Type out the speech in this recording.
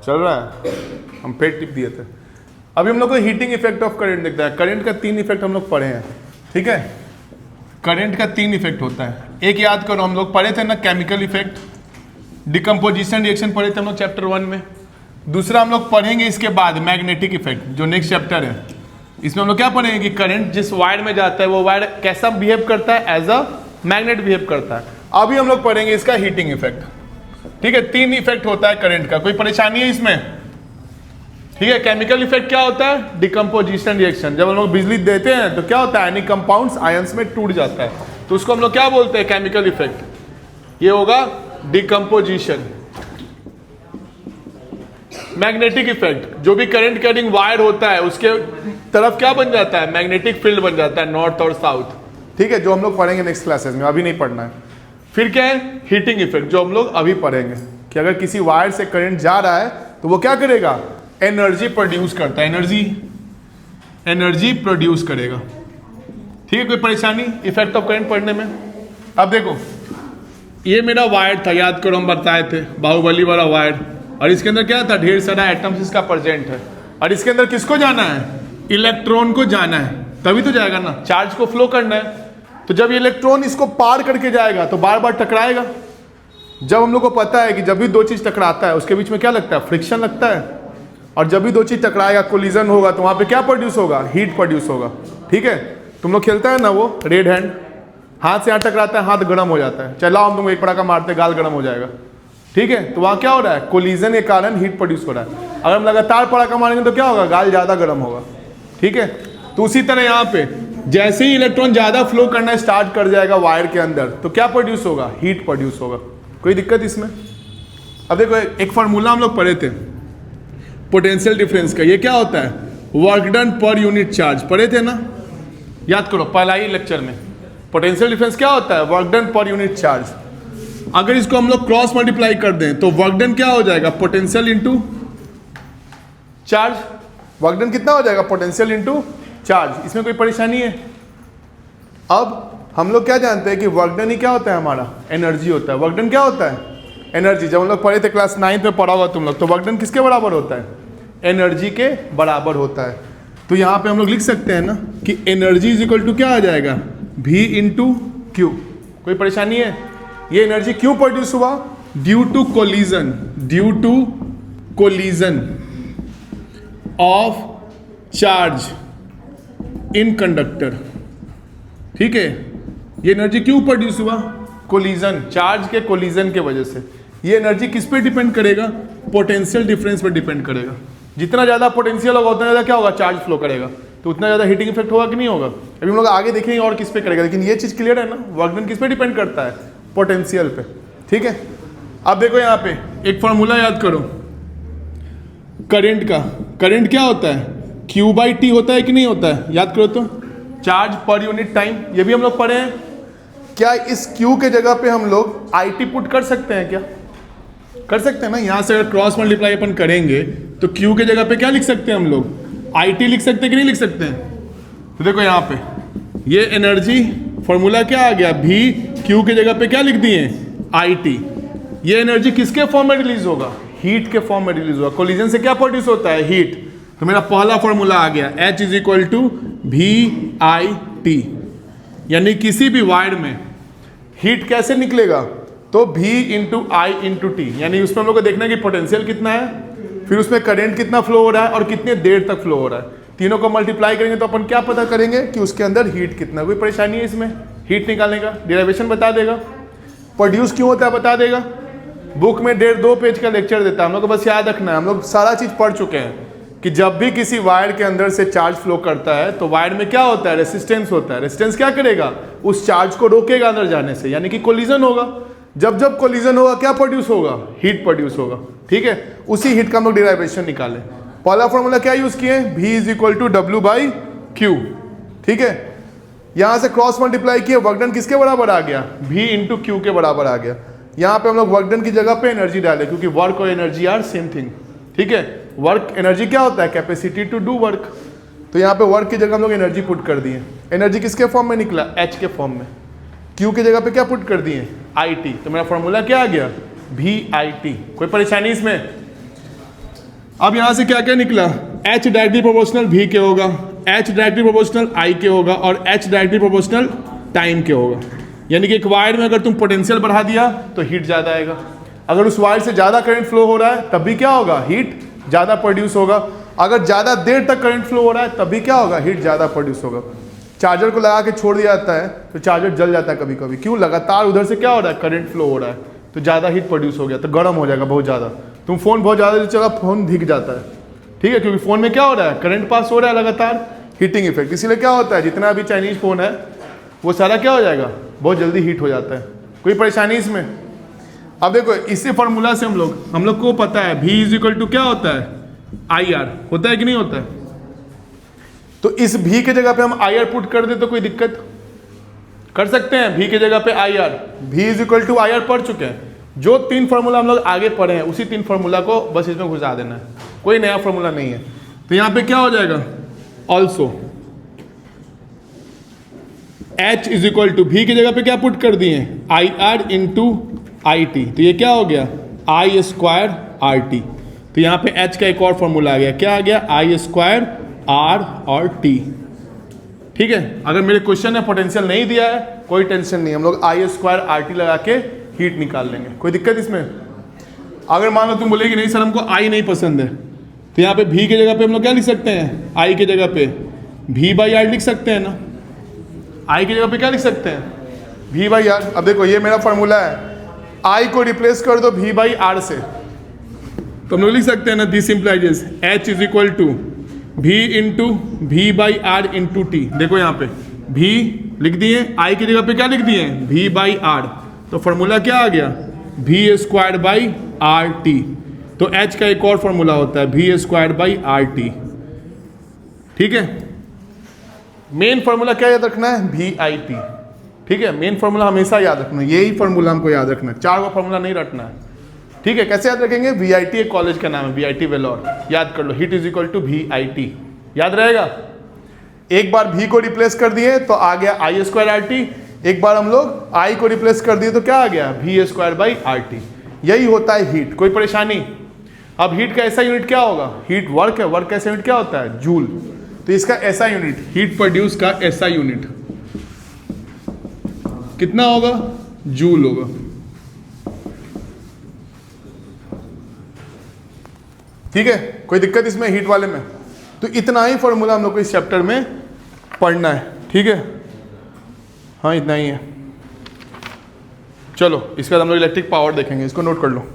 चल रहा है, हम फिर टिप दिए थे। अभी हम लोग को हीटिंग इफेक्ट ऑफ करंट दिखता है। करंट का 3 इफेक्ट हम लोग पढ़े हैं, ठीक है। करंट का 3 इफेक्ट होता है। एक याद करो, हम लोग पढ़े थे ना केमिकल इफेक्ट, डिकम्पोजिशन रिएक्शन पढ़े थे हम लोग चैप्टर 1 में। दूसरा हम लोग पढ़ेंगे इसके बाद मैग्नेटिक इफेक्ट, जो नेक्स्ट चैप्टर है। इसमें हम लोग क्या पढ़ेंगे कि करंट जिस वायर में जाता है वो वायर कैसा बिहेव करता है, एज अ मैग्नेट बिहेव करता है। अभी हम लोग पढ़ेंगे इसका हीटिंग इफेक्ट, ठीक है। 3 इफेक्ट होता है करंट का, कोई परेशानी है इसमें, ठीक है। केमिकल इफेक्ट क्या होता है, डिकम्पोजिशन रिएक्शन। जब हम लोग बिजली देते हैं तो क्या होता है, एनी कंपाउंड्स आयंस में टूट जाता है, तो उसको हम लोग क्या बोलते हैं, केमिकल इफेक्ट। ये होगा डिकम्पोजिशन। मैग्नेटिक इफेक्ट, जो भी करंट कैरिंग वायर होता है उसके तरफ क्या बन जाता है, मैग्नेटिक फील्ड बन जाता है, नॉर्थ और साउथ, ठीक है। जो हम लोग पढ़ेंगे नेक्स्ट क्लासेस में, अभी नहीं पढ़ना है। फिर क्या है, हीटिंग इफेक्ट, जो हम लोग अभी पढ़ेंगे कि अगर किसी वायर से करंट जा रहा है तो वो क्या करेगा, एनर्जी प्रोड्यूस करता है, एनर्जी प्रोड्यूस करेगा, ठीक है। कोई परेशानी इफेक्ट ऑफ करंट पढ़ने में? अब देखो, ये मेरा वायर था, याद करो हम बताए थे, बाहुबली वाला वायर। और इसके अंदर क्या था, ढेर सारा एटम्स इसका प्रेजेंट है। और इसके अंदर किसको जाना है, इलेक्ट्रॉन को जाना है, तभी तो जाएगा ना, चार्ज को फ्लो करना है। तो जब ये इलेक्ट्रॉन इसको पार करके जाएगा तो बार बार टकराएगा। जब हम लोग को पता है कि जब भी दो चीज टकराता है उसके बीच में क्या लगता है, फ्रिक्शन लगता है। और जब भी दो चीज टकराएगा, कोलिजन होगा, तो वहां पे क्या प्रोड्यूस होगा, हीट प्रोड्यूस होगा, ठीक है। तुम लोग खेलता है ना वो रेड हैंड, हाथ से हाथ टकराता है, हाथ गर्म हो जाता है। चलो हम तुम एक पटाखा मारते, गाल गर्म हो जाएगा, ठीक है। तो वहां क्या हो रहा है, कोलिजन के कारण हीट प्रोड्यूस हो रहा है। अगर हम लगातार पटाखा मारेंगे तो क्या होगा, गाल ज्यादा गर्म होगा, ठीक है। तो उसी तरह यहाँ पे जैसे ही इलेक्ट्रॉन ज्यादा फ्लो करना स्टार्ट कर जाएगा वायर के अंदर, तो क्या प्रोड्यूस होगा, हीट प्रोड्यूस होगा। कोई दिक्कत इसमें? अब देखो, एक फॉर्मूला हम लोग पढ़े थे पोटेंशियल डिफरेंस का। ये क्या होता है, work done per unit charge, पढ़े थे ना, याद करो पहला ही लेक्चर में। पोटेंशियल डिफरेंस क्या होता है, work done per unit charge. अगर इसको हम लोग क्रॉस मल्टीप्लाई कर दें तो वर्क डन क्या हो जाएगा, potential into charge. Work done कितना हो जाएगा, पोटेंशियल इंटू चार्ज। इसमें कोई परेशानी है? अब हम लोग क्या जानते हैं कि वर्क डन ही क्या होता है, हमारा एनर्जी होता है। वर्क डन क्या होता है, एनर्जी। जब हम लोग पढ़े थे क्लास 9 में पढ़ा होगा तुम लोग, तो वर्क डन किसके बराबर होता है, एनर्जी के बराबर होता है। तो यहाँ पे हम लोग लिख सकते हैं ना कि एनर्जी इज इक्वल टू क्या आ जाएगा, V इंटू क्यू। कोई परेशानी है? ये एनर्जी क्यों प्रोड्यूस हुआ, due to collision of charge in conductor, ठीक है। ये एनर्जी क्यों प्रोड्यूस हुआ, कोलिजन, चार्ज के कोलिजन के वजह से। ये एनर्जी किस पे डिपेंड करेगा, पोटेंशियल डिफरेंस पे डिपेंड करेगा। जितना ज्यादा पोटेंशियल होगा उतना ज्यादा क्या होगा, चार्ज फ्लो करेगा, तो उतना ज्यादा हीटिंग इफेक्ट होगा कि नहीं होगा। अभी हम लोग आगे देखेंगे और किस पे करेगा, लेकिन ये चीज क्लियर है ना, वर्क डन किस पे डिपेंड करता है, पोटेंशियल पे, ठीक है। अब देखो यहाँ पे एक फॉर्मूला याद करो करंट का। करंट क्या होता है, Q/T होता है कि नहीं होता है, याद करो तो, चार्ज पर यूनिट टाइम। ये भी हम लोग पढ़े हैं। क्या इस Q के जगह पे हम लोग IT पुट कर सकते हैं, क्या कर सकते हैं ना। यहां से अगर क्रॉस मल्टीप्लाई अपन करेंगे तो Q के जगह पे क्या लिख सकते हैं हम लोग, IT लिख सकते हैं कि नहीं लिख सकते हैं। तो देखो यहाँ पे ये एनर्जी फॉर्मूला क्या आ गया, V Q के जगह पे क्या लिख दिए, IT। ये एनर्जी किसके फॉर्म में रिलीज होगा, हीट के फॉर्म में रिलीज होगा। कोलिजन से क्या प्रोड्यूस होता है, हीट। तो मेरा पहला फॉर्मूला आ गया, H is equal to VIT। यानी किसी भी वायर में हीट कैसे निकलेगा, तो V into I into T। यानी उसमें हम लोग को देखना है कि पोटेंशियल कितना है, फिर उसमें करंट कितना फ्लो हो रहा है और कितने देर तक फ्लो हो रहा है। तीनों को मल्टीप्लाई करेंगे तो अपन क्या पता करेंगे कि उसके अंदर हीट कितना। कोई परेशानी है इसमें, हीट निकालने का डेरिवेशन बता देगा, प्रोड्यूस क्यों होता है बता देगा। बुक में 1.5-2 पेज का लेक्चर देता है, हम लोग को बस याद रखना है। हम लोग सारा चीज पढ़ चुके हैं कि जब भी किसी वायर के अंदर से चार्ज फ्लो करता है तो वायर में क्या होता है, रेसिस्टेंस होता है। रेसिस्टेंस क्या करेगा, उस चार्ज को रोकेगा अंदर जाने से, यानी कि कोलिजन होगा। जब कोलिजन होगा क्या प्रोड्यूस होगा, हीट प्रोड्यूस होगा, ठीक है। उसी हीट का हम लोग डेरिवेशन निकाले। पहला फॉर्मूला क्या यूज किए, V is equal to W/Q, ठीक है। यहां से क्रॉस मल्टीप्लाई किए, वर्क डन किसके बराबर आ गया, V इंटू क्यू के बराबर आ गया। यहाँ पे हम लोग वर्क डन की जगह पे एनर्जी डाले, क्योंकि वर्क और एनर्जी आर सेम थिंग, ठीक है। वर्क एनर्जी क्या होता है, कैपेसिटी टू डू वर्क। तो यहाँ पे वर्क की जगह हम लोग एनर्जी पुट कर दिए। एनर्जी किसके फॉर्म में निकला, H के फॉर्म में। Q की जगह पे क्या पुट कर दिए, IT। तो मेरा फॉर्मूला क्या आ गया, VIT। कोई परेशानी इसमें? अब यहां से क्या क्या निकला, H डायरेक्टली प्रोपोर्शनल V के होगा, H डायरेक्टली प्रोपोर्शनल I के होगा और H डायरेक्टली प्रोपोर्शनल टाइम के होगा। यानी कि एक वायर में अगर तुम पोटेंशियल बढ़ा दिया तो हीट ज़्यादा आएगा, अगर उस वायर से ज़्यादा करंट फ्लो हो रहा है तब भी क्या होगा, हीट ज़्यादा प्रोड्यूस होगा। अगर ज़्यादा देर तक करंट फ्लो हो रहा है तब भी क्या होगा, हीट ज़्यादा प्रोड्यूस होगा। चार्जर को लगा के छोड़ दिया जाता है तो चार्जर जल जाता है कभी कभी, क्यों, लगातार उधर से क्या हो रहा है, करंट फ्लो हो रहा है, तो ज़्यादा हीट प्रोड्यूस हो गया तो गर्म हो जाएगा बहुत ज़्यादा। तुम फ़ोन बहुत ज़्यादा चला, फ़ोन भीग जाता है, ठीक है, क्योंकि फ़ोन में क्या हो रहा है, करंट पास हो रहा है लगातार, हीटिंग इफेक्ट। इसीलिए क्या होता है, जितना भी चाइनीज़ फ़ोन है वो सारा क्या हो जाएगा, बहुत जल्दी हीट हो जाता है। कोई परेशानी इसमें? अब देखो इसी फार्मूला से हम लोग को पता है V इज इक्वल टू क्या होता है, IR होता है कि नहीं होता है। तो इस V के जगह पे हम IR पुट कर दे तो कोई दिक्कत, कर सकते हैं। V के जगह पे IR, V is equal to IR पढ़ चुके हैं। जो 3 फार्मूला हम लोग आगे पढ़े हैं उसी 3 फार्मूला को बस इसमें घुसा देना है, कोई नया फार्मूला नहीं है। तो यहाँ पे क्या हो जाएगा, also H is equal to V की जगह पे क्या पुट कर दिए, IR इंटू IT, तो ये क्या हो गया, I स्क्वायर RT। तो यहाँ पे H का एक और फॉर्मूला आ गया, क्या आ गया, I स्क्वायर R और T। ठीक है, अगर मेरे क्वेश्चन में पोटेंशियल नहीं दिया है कोई टेंशन नहीं, हम लोग I स्क्वायर RT लगा के हीट निकाल लेंगे, कोई दिक्कत इसमें। अगर मान लो तुम बोलेगी नहीं सर हमको I नहीं पसंद है, तो यहाँ पे V की जगह पे हम लोग क्या लिख सकते हैं, I की जगह पे V बाई R लिख सकते हैं ना, I की जगह पे क्या लिख सकते हैं, V बाई R। अब देखो ये मेरा फॉर्मूला है, I को रिप्लेस कर दो V बाई R से, तो हम लोग लिख सकते हैं ना, this implies H is equal to V into V by R into T। देखो यहाँ पे V लिख दिए, I की जगह पे क्या लिख दिए, V बाई R, तो फॉर्मूला क्या आ गया, V square by R T. तो H का एक और फॉर्मूला होता है V square by R T. ठीक है, मेन फॉर्मूला क्या याद रखना है, VIT। ठीक है, मेन फॉर्मूला हमेशा याद रखना है, यही फॉर्मूला हमको याद रखना है, 4 का फॉर्मूला नहीं रखना है। ठीक है, कैसे याद रखेंगे, VIT एक कॉलेज का नाम है, VIT वेलोर, याद कर लो, heat is equal to VIT, याद रहेगा। एक बार V को रिप्लेस कर दिए तो आ गया I स्क्वायर आर टी, एक बार हम लोग I को रिप्लेस कर दिए तो क्या आ गया, V square by R T. यही होता है हीट, कोई परेशानी। अब हीट का ऐसा यूनिट क्या होगा, हीट वर्क है, वर्क का ऐसा यूनिट क्या होता है, जूल, तो इसका ऐसा यूनिट, हीट प्रोड्यूस का ऐसा यूनिट कितना होगा, जूल होगा। ठीक है, कोई दिक्कत इसमें हीट वाले में। तो इतना ही फॉर्मूला हम लोग को इस चैप्टर में पढ़ना है। ठीक है, हाँ इतना ही है। चलो इसके बाद हम लोग इलेक्ट्रिक पावर देखेंगे, इसको नोट कर लो।